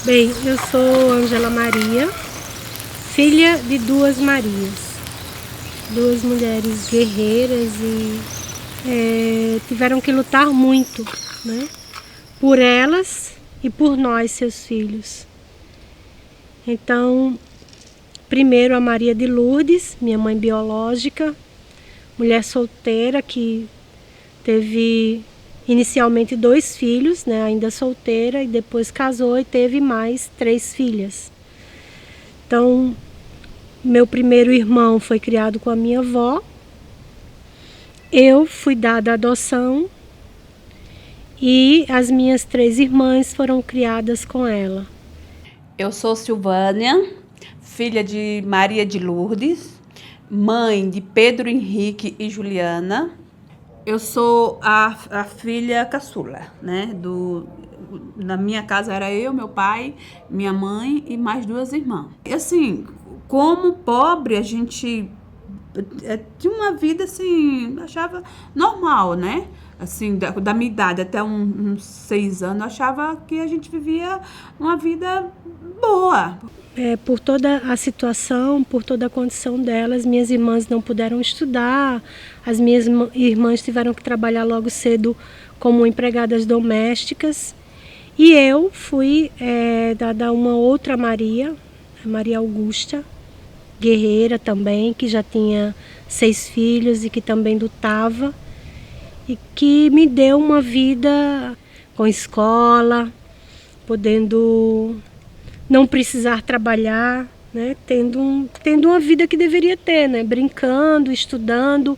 Bem, eu sou Ângela Maria, filha de duas Marias, duas mulheres guerreiras e tiveram que lutar muito, né? Por elas e por nós, seus filhos. Então, primeiro a Maria de Lourdes, minha mãe biológica, mulher solteira que teve inicialmente 2 filhos, né, ainda solteira, e depois casou e teve mais 3 filhas. Então, meu primeiro irmão foi criado com a minha avó, eu fui dada à adoção e as minhas 3 irmãs foram criadas com ela. Eu sou Silvânia, filha de Maria de Lourdes, mãe de Pedro Henrique e Juliana. Eu sou a filha caçula, né? Na minha casa era eu, meu pai, minha mãe e mais 2 irmãs. E assim, como pobre, a gente tinha uma vida assim, achava normal, né? Assim, da minha idade até uns 6 anos, eu achava que a gente vivia uma vida boa. Por toda a situação, por toda a condição delas, minhas irmãs não puderam estudar, as minhas irmãs tiveram que trabalhar logo cedo como empregadas domésticas e eu fui dada a uma outra Maria, a Maria Augusta, guerreira também, que já tinha 6 filhos e que também lutava e que me deu uma vida com escola, podendo não precisar trabalhar, né? Tendo uma vida que deveria ter, né? Brincando, estudando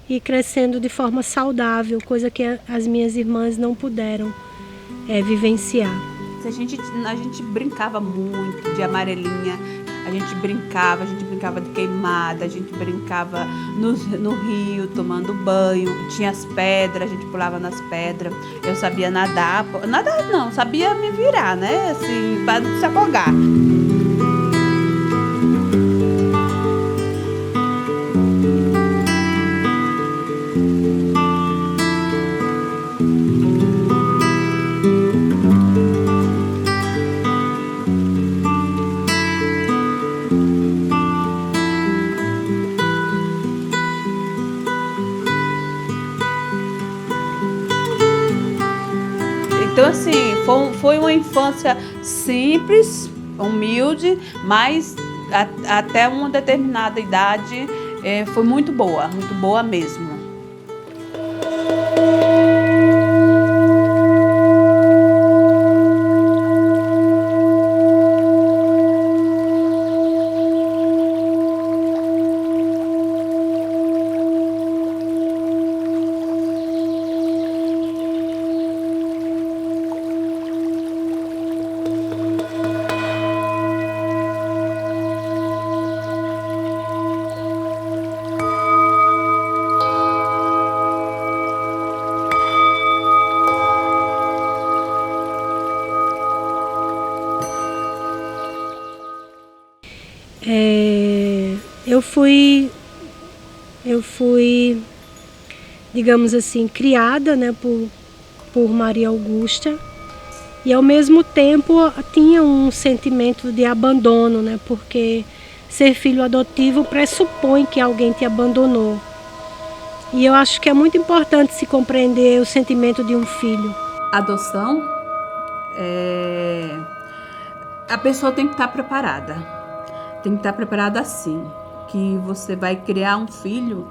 e crescendo de forma saudável, coisa que as minhas irmãs não puderam vivenciar. A gente brincava muito de amarelinha, a gente brincava de queimada, a gente brincava no rio, tomando banho, tinha as pedras, a gente pulava nas pedras, eu sabia nadar não, sabia me virar, né, assim, para não se afogar. Então, assim, foi uma infância simples, humilde, mas até uma determinada idade foi muito boa mesmo. Eu fui, digamos assim, criada, né, por Maria Augusta e ao mesmo tempo tinha um sentimento de abandono, né, porque ser filho adotivo pressupõe que alguém te abandonou. E eu acho que é muito importante se compreender o sentimento de um filho. Adoção, a pessoa tem que estar preparada. Tem que estar preparada assim, que você vai criar um filho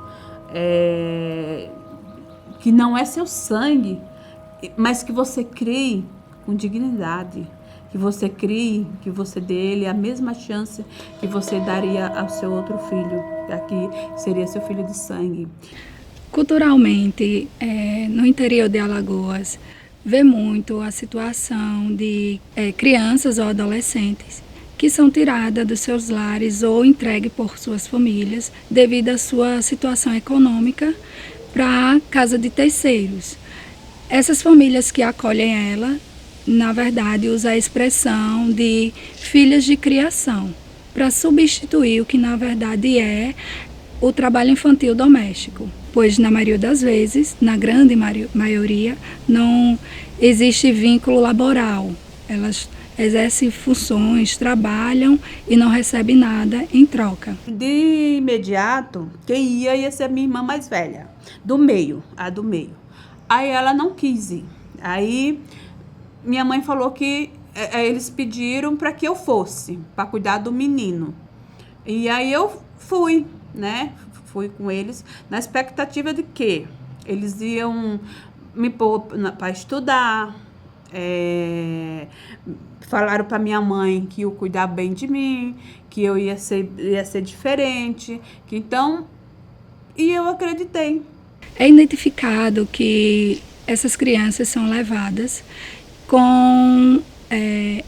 que não é seu sangue, mas que você crie com dignidade, que você crie, que você dê ele a mesma chance que você daria ao seu outro filho, que aqui seria seu filho de sangue. Culturalmente, no interior de Alagoas, vê muito a situação de crianças ou adolescentes que são tiradas dos seus lares ou entregues por suas famílias devido à sua situação econômica para a casa de terceiros. Essas famílias que acolhem ela, na verdade, usam a expressão de filhas de criação para substituir o que na verdade é o trabalho infantil doméstico, pois na maioria das vezes, na grande maioria, não existe vínculo laboral. Elas exercem funções, trabalham e não recebem nada em troca. De imediato, quem ia ser a minha irmã mais velha, do meio, a do meio. Aí ela não quis ir. Aí minha mãe falou que eles pediram para que eu fosse, para cuidar do menino. E aí eu fui, né? Fui com eles na expectativa de que eles iam me pôr para estudar. Falaram para minha mãe que ia cuidar bem de mim, que eu ia ser diferente, que então, e eu acreditei. É identificado que essas crianças são levadas com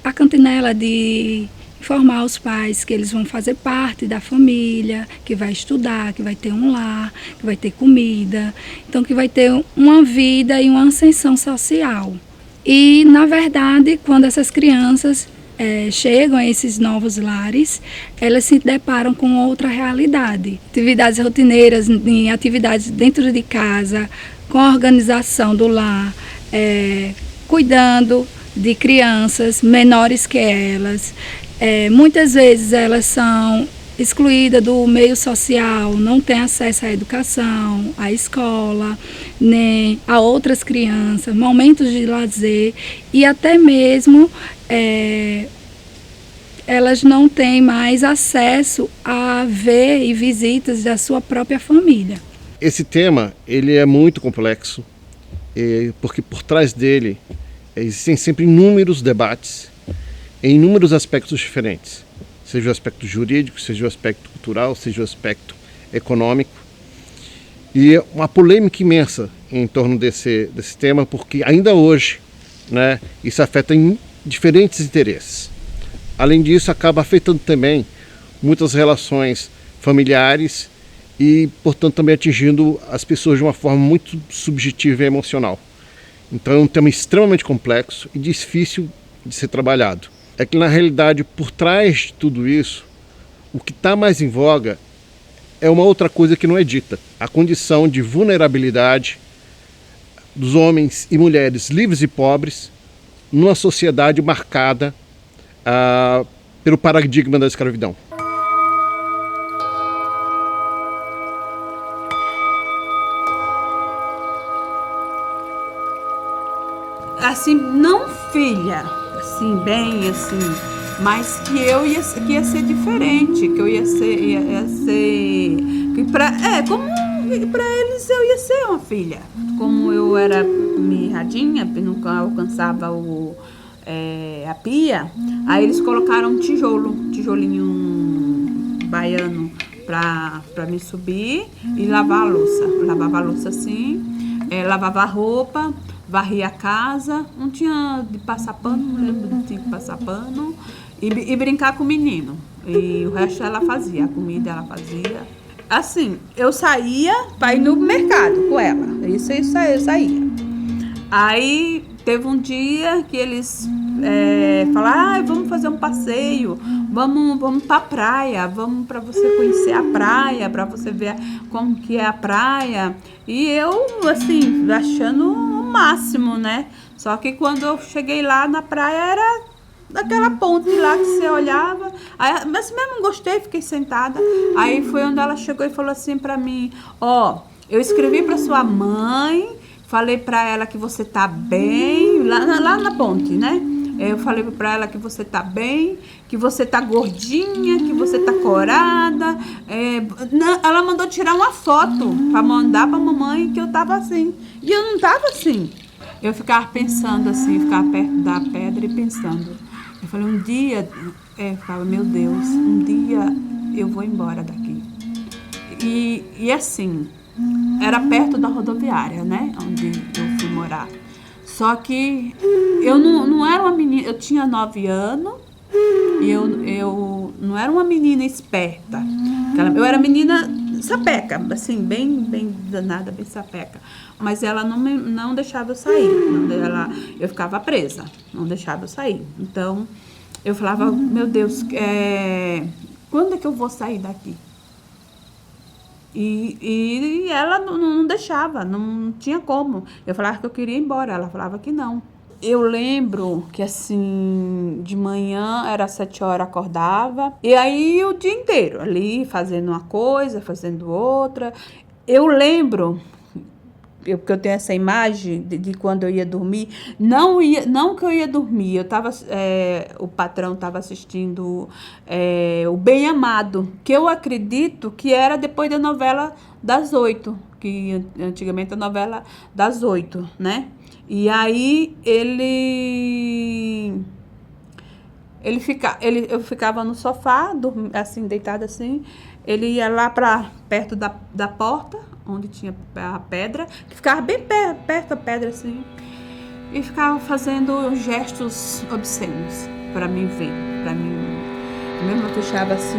a cantinela de informar os pais que eles vão fazer parte da família, que vai estudar, que vai ter um lar, que vai ter comida, então que vai ter uma vida e uma ascensão social. E, na verdade, quando essas crianças chegam a esses novos lares, elas se deparam com outra realidade. Atividades rotineiras, em atividades dentro de casa, com a organização do lar, cuidando de crianças menores que elas. Muitas vezes elas são excluída do meio social, não tem acesso à educação, à escola, nem a outras crianças, momentos de lazer e até mesmo elas não têm mais acesso a ver e visitas da sua própria família. Esse tema ele é muito complexo, porque por trás dele existem sempre inúmeros debates em inúmeros aspectos diferentes. Seja o aspecto jurídico, seja o aspecto cultural, seja o aspecto econômico. E uma polêmica imensa em torno desse tema, porque ainda hoje, né, isso afeta em diferentes interesses. Além disso, acaba afetando também muitas relações familiares e, portanto, também atingindo as pessoas de uma forma muito subjetiva e emocional. Então é um tema extremamente complexo e difícil de ser trabalhado. É que, na realidade, por trás de tudo isso, o que está mais em voga é uma outra coisa que não é dita. A condição de vulnerabilidade dos homens e mulheres livres e pobres numa sociedade marcada pelo paradigma da escravidão. Assim, não filha, assim, bem, assim, mas que eu ia ser diferente, que eu ia ser que para eles eu ia ser uma filha. Como eu era mirradinha, nunca alcançava a pia, aí eles colocaram um tijolinho baiano para me subir e lavar a louça. Lavava a louça assim, lavava a roupa, varria a casa, não tinha de passar pano, não lembro de passar pano, e brincar com o menino. E o resto ela fazia, a comida ela fazia. Assim, eu saía para ir no mercado com ela, isso eu saía. Aí teve um dia que eles falaram, vamos fazer um passeio, vamos pra praia, vamos para você conhecer a praia, para você ver como que é a praia. E eu, assim, achando o máximo, né? Só que quando eu cheguei lá na praia, era daquela ponte lá que você olhava. Aí, mas mesmo gostei, fiquei sentada. Aí foi onde ela chegou e falou assim pra mim, eu escrevi pra sua mãe, falei pra ela que você tá bem, lá na ponte, né? Eu falei pra ela que você tá bem, que você tá gordinha, que você tá corada. Ela mandou tirar uma foto pra mandar pra mamãe que eu tava assim. E eu não tava assim. Eu ficava pensando assim, ficava perto da pedra e pensando. Eu falei, um dia, eu falava, meu Deus, um dia eu vou embora daqui. E assim, era perto da rodoviária, né? Onde eu fui morar. Só que eu não era uma menina, eu tinha 9 anos e eu não era uma menina esperta. Eu era menina sapeca, assim, bem danada, bem sapeca. Mas ela não deixava eu sair, eu ficava presa, não deixava eu sair. Então, eu falava, meu Deus, quando é que eu vou sair daqui? E ela não deixava, não tinha como. Eu falava que eu queria ir embora, ela falava que não. Eu lembro que, assim, de manhã era 7 horas, acordava. E aí o dia inteiro ali, fazendo uma coisa, fazendo outra. Eu lembro, porque eu tenho essa imagem de quando eu ia dormir. Não que eu ia dormir, o patrão estava assistindo o Bem Amado, que eu acredito que era depois da novela das 8, que antigamente a novela das 8, né? E aí eu ficava no sofá, assim, deitada assim. Ele ia lá para perto da porta, onde tinha a pedra, que ficava bem perto da pedra, assim, e ficava fazendo gestos obscenos para mim ver, para mim. Mesmo eu fechava assim,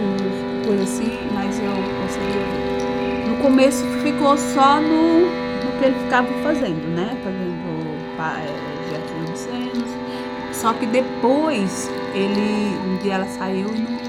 coisa assim, mas eu conseguia ver. No começo ficou só no que ele ficava fazendo, né? Fazendo gestos obscenos. Só que depois um dia ela saiu e não me levou.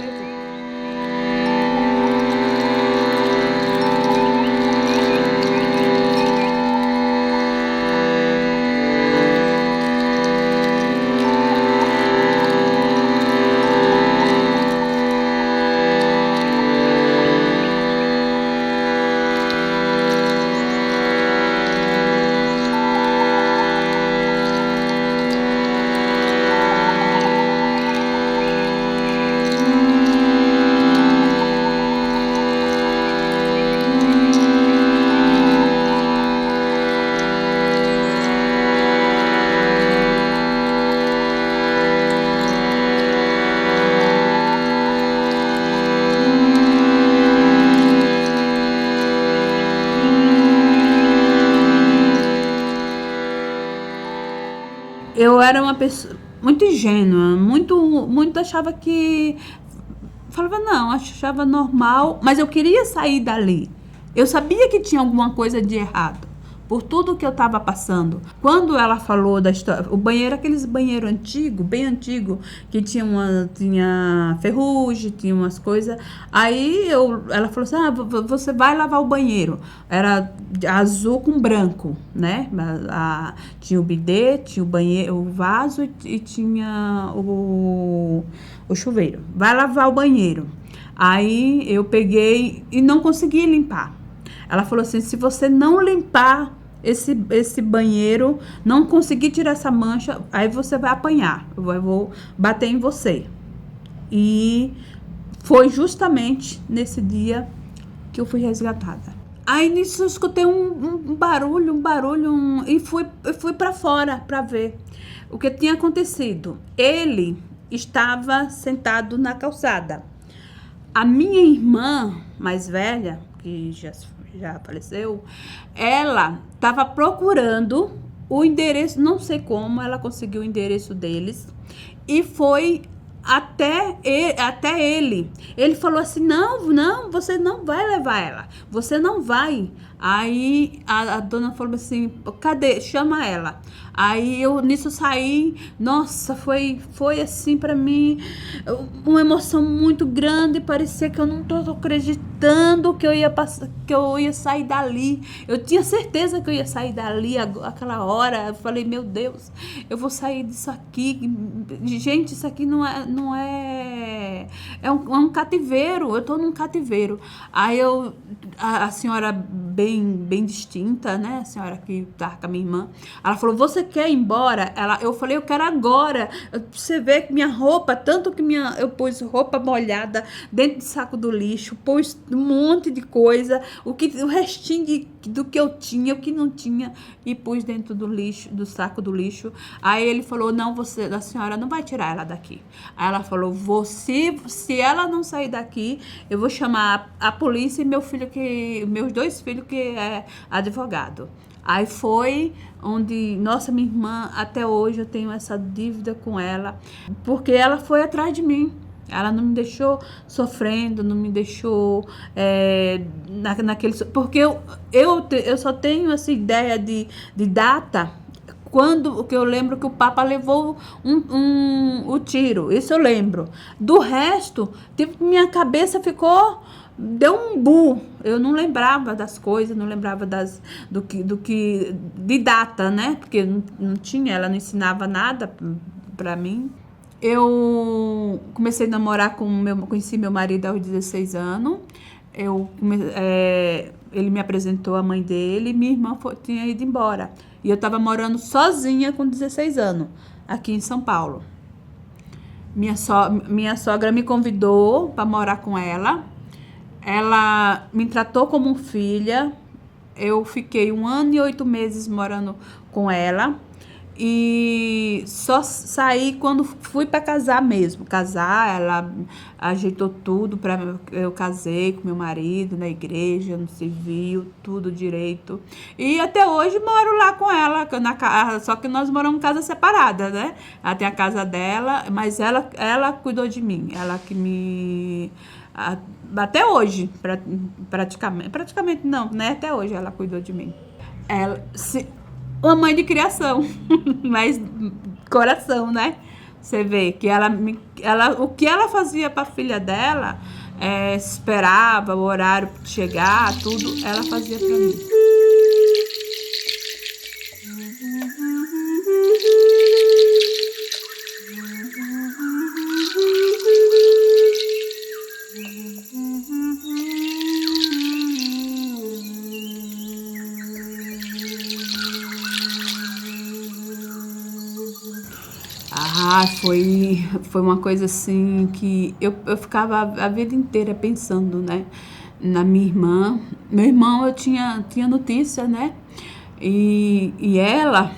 Eu era uma pessoa muito ingênua, muito achava que... Falava, não, achava normal, mas eu queria sair dali. Eu sabia que tinha alguma coisa de errado, por tudo que eu estava passando. Quando ela falou da história, o banheiro, aqueles banheiros antigos, bem antigo, que tinha ferrugem, tinha umas coisas. Aí ela falou assim, você vai lavar o banheiro. Era azul com branco, né? Tinha o bidê, tinha o banheiro, o vaso e tinha o chuveiro. Vai lavar o banheiro. Aí eu peguei e não consegui limpar. Ela falou assim, se você não limpar esse banheiro, não conseguir tirar essa mancha, aí você vai apanhar. Eu vou bater em você. E foi justamente nesse dia que eu fui resgatada. Aí nisso eu escutei um barulho, e fui para fora para ver o que tinha acontecido. Ele estava sentado na calçada. A minha irmã mais velha, que já faleceu, ela estava procurando o endereço, não sei como, ela conseguiu o endereço deles e foi até ele. Ele falou assim, não, você não vai levar ela, você não vai. Aí a dona falou assim, cadê? Chama ela. Aí eu nisso saí, nossa, foi assim pra mim, uma emoção muito grande, parecia que eu não tô acreditando que eu ia sair dali. Eu tinha certeza que eu ia sair dali aquela hora. Eu falei, meu Deus, eu vou sair disso aqui. Gente, isso aqui não é um cativeiro, eu tô num cativeiro. Aí a senhora bem distinta, né, a senhora que tá com a minha irmã, ela falou, você quer ir embora? Eu falei, eu quero agora. Você vê que minha roupa, tanto que eu pus roupa molhada dentro do saco do lixo, pus um monte de coisa, o restinho do que eu tinha, o que não tinha, e pus dentro do saco do lixo. Aí ele falou, não, a senhora não vai tirar ela daqui. Aí ela falou, se ela não sair daqui, eu vou chamar a polícia e meus 2 filhos que é advogado. Aí foi onde, nossa, minha irmã, até hoje eu tenho essa dívida com ela, porque ela foi atrás de mim. Ela não me deixou sofrendo, não me deixou naquele... Porque eu só tenho essa ideia de data que eu lembro que o Papa levou o tiro. Isso eu lembro. Do resto, minha cabeça ficou deu um boom. Eu não lembrava das coisas, não lembrava de data, né? Porque não tinha, ela não ensinava nada pra mim. Eu comecei a namorar conheci meu marido aos 16 anos. Ele me apresentou a mãe dele, minha irmã tinha ido embora. E eu estava morando sozinha com 16 anos, aqui em São Paulo. Minha sogra me convidou para morar com ela. Ela me tratou como filha. Eu fiquei 1 ano e 8 meses morando com ela. E só saí quando fui para casar mesmo. Casar, ela ajeitou tudo para eu casei com meu marido na igreja, no civil, tudo direito. E até hoje moro lá com ela, só que nós moramos em casa separada, né? Ela tem a casa dela, mas ela cuidou de mim, ela que me... Até hoje, praticamente não, né? Até hoje ela cuidou de mim. Uma mãe de criação, mas coração, né? Você vê que o que ela fazia para a filha dela, esperava o horário chegar, tudo, ela fazia para mim. Foi uma coisa assim que eu ficava a vida inteira pensando, né? Na minha irmã. Meu irmão, eu tinha notícia, né? E ela,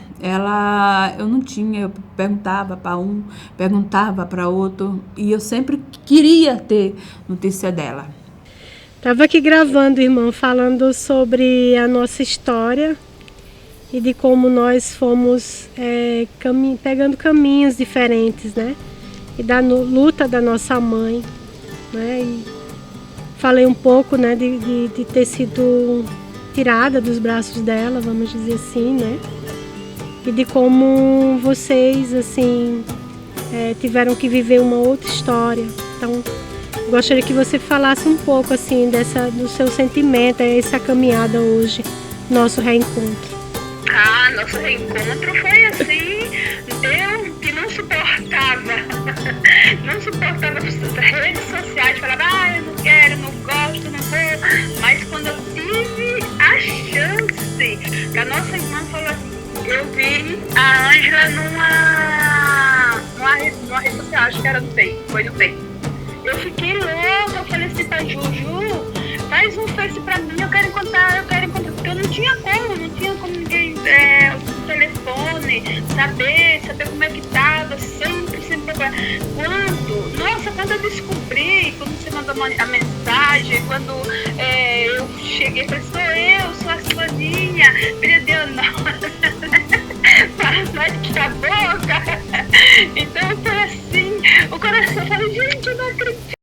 eu não tinha. Eu perguntava para um, perguntava para outro. E eu sempre queria ter notícia dela. Estava aqui gravando, irmão, falando sobre a nossa história e de como nós fomos pegando caminhos diferentes, né? E da luta da nossa mãe, né? E falei um pouco, né, de ter sido tirada dos braços dela, vamos dizer assim, né? E de como vocês, assim, tiveram que viver uma outra história. Então, gostaria que você falasse um pouco, assim, do seu sentimento, essa caminhada hoje, nosso reencontro. Nosso reencontro foi assim, eu que não suportava as redes sociais, falava, eu não quero, não gosto, não vou, mas quando eu tive a chance, que a nossa irmã falou assim, eu vi a Ângela numa rede social, acho que era no Face, foi no Face. Eu fiquei louca, eu falei assim pra Juju, faz um Face pra mim, eu quero encontrar, porque eu não tinha como ninguém, o telefone, saber como é que tava, sempre procurar. Quando eu descobri, quando você mandou a mensagem, quando eu cheguei, falei, sou a Soninha, filha de Honório, para de a boca. Então foi assim, o coração falou, gente, eu não acredito.